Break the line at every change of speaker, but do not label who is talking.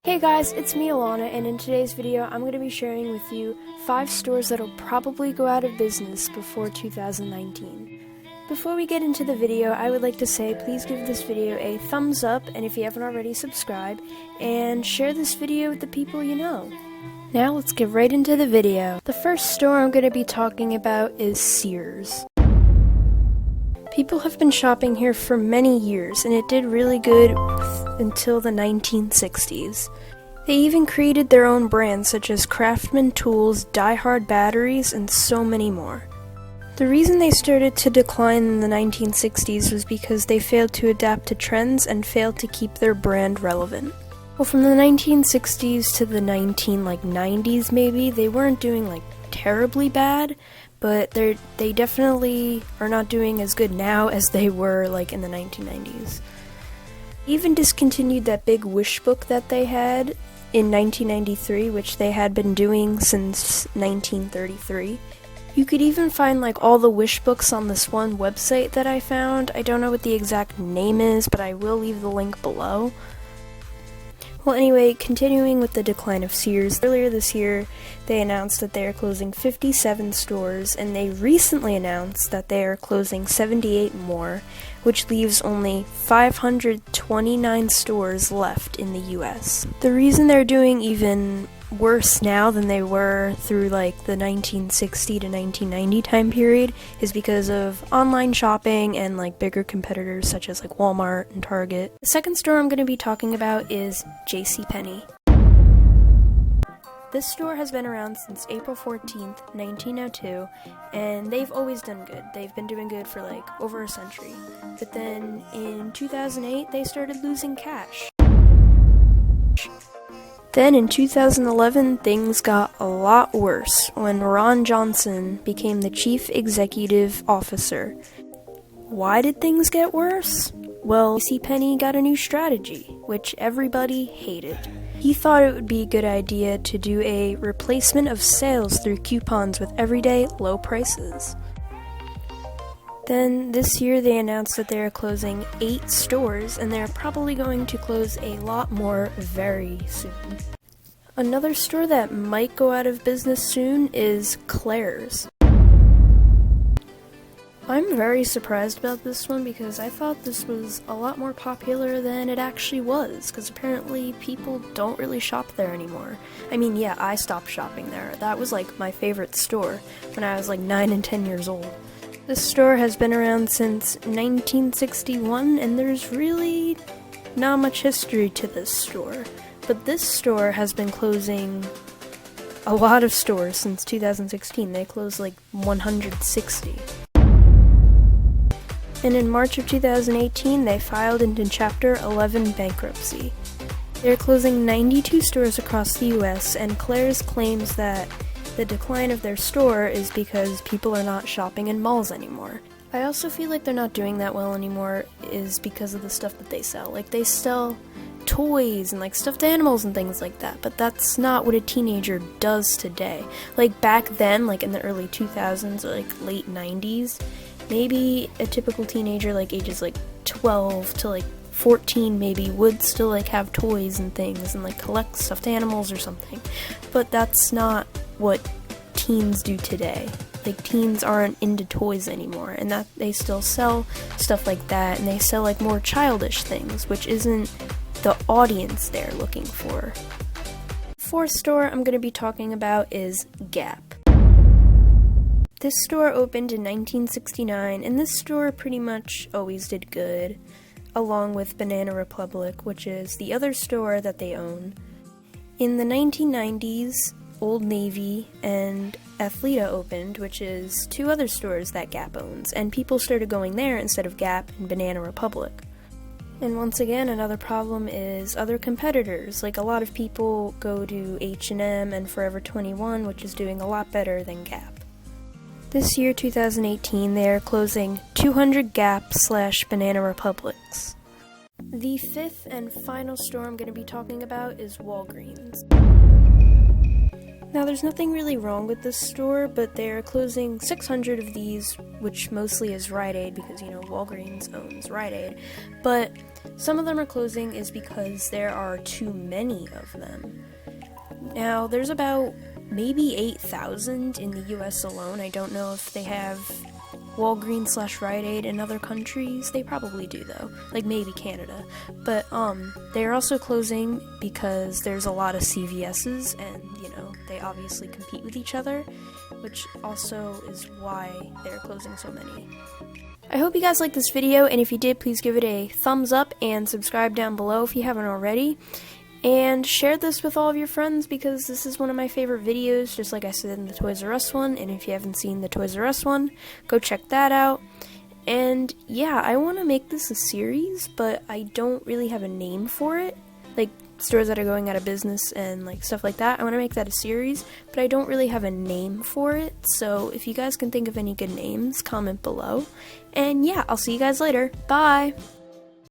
Hey guys, it's me Alanna, and in today's video I'm going to be sharing with you 5 stores that'll probably go out of business before 2019. Before we get into the video, I would like to say please give this video a thumbs up, and if you haven't already, subscribe, and share this video with the people you know. Now let's get right into the video. The first store I'm going to be talking about is Sears. People have been shopping here for many years, and it did really good until the 1960s. They even created their own brands such as Craftsman Tools, Die Hard Batteries, and so many more. The reason they started to decline in the 1960s was because they failed to adapt to trends and failed to keep their brand relevant. Well, from the 1960s to the 90s maybe, they weren't doing terribly bad, but they definitely are not doing as good now as they were in the 1990s. Even discontinued that big Wishbook that they had in 1993, which they had been doing since 1933. You could even find all the Wishbooks on this one website that I found. I don't know what the exact name is, but I will leave the link below. Well, anyway, continuing with the decline of Sears, earlier this year they announced that they are closing 57 stores, and they recently announced that they are closing 78 more, which leaves only 529 stores left in the US. The reason they're doing even worse now than they were through the 1960 to 1990 time period is because of online shopping and bigger competitors such as Walmart and Target. The second store I'm going to be talking about is JCPenney. This store has been around since April 14th, 1902, and they've always done good. They've been doing good for over a century. But then in 2008 they started losing cash. Then in 2011, things got a lot worse when Ron Johnson became the chief executive officer. Why did things get worse? Well, JCPenney got a new strategy, which everybody hated. He thought it would be a good idea to do a replacement of sales through coupons with everyday low prices. Then this year they announced that they are closing 8 stores, and they're probably going to close a lot more very soon. Another store that might go out of business soon is Claire's. I'm very surprised about this one because I thought this was a lot more popular than it actually was, because apparently people don't really shop there anymore. I mean, yeah, I stopped shopping there. That was my favorite store when I was 9 and 10 years old. This store has been around since 1961, and there's really not much history to this store. But this store has been closing a lot of stores since 2016. They closed 160. And in March of 2018, they filed into Chapter 11 bankruptcy. They're closing 92 stores across the US, and Claire's claims that the decline of their store is because people are not shopping in malls anymore. I also feel they're not doing that well anymore is because of the stuff that they sell. They sell toys and stuffed animals and things like that, but that's not what a teenager does today. Back then, in the early 2000s or late 90s, maybe a typical teenager ages 12 to 14 maybe would still have toys and things and collect stuffed animals or something. But that's not what teens do today. Teens aren't into toys anymore, and that they still sell stuff like that, and they sell more childish things, which isn't the audience they're looking for. Fourth store I'm going to be talking about is Gap. This store opened in 1969, and this store pretty much always did good, along with Banana Republic, which is the other store that they own. In the 1990s, Old Navy and Athleta opened, which is 2 other stores that Gap owns, and people started going there instead of Gap and Banana Republic. And once again, another problem is other competitors. A lot of people go to H&M and Forever 21, which is doing a lot better than Gap. This year, 2018, they are closing 200 Gap/Banana Republics. The 5th and final store I'm going to be talking about is Walgreens. Now, there's nothing really wrong with this store, but they're closing 600 of these, which mostly is Rite Aid, because, Walgreens owns Rite Aid. But Some of them are closing is because there are too many of them. Now, there's about maybe 8,000 in the US alone. I don't know if they have Walgreens/Rite Aid in other countries. They probably do though, like maybe Canada. But they're also closing because there's a lot of CVS's, and they obviously compete with each other, which also is why they're closing so many. I hope you guys liked this video, and if you did, please give it a thumbs up and subscribe down below if you haven't already. And share this with all of your friends because this is one of my favorite videos, just like I said in the Toys R Us one. And if you haven't seen the Toys R Us one, go check that out. And yeah, I want to make this a series, but I don't really have a name for it. Like stores that are going out of business and like stuff like that. I want to make that a series, but I don't really have a name for it. So if you guys can think of any good names, comment below. And yeah, I'll see you guys later. Bye!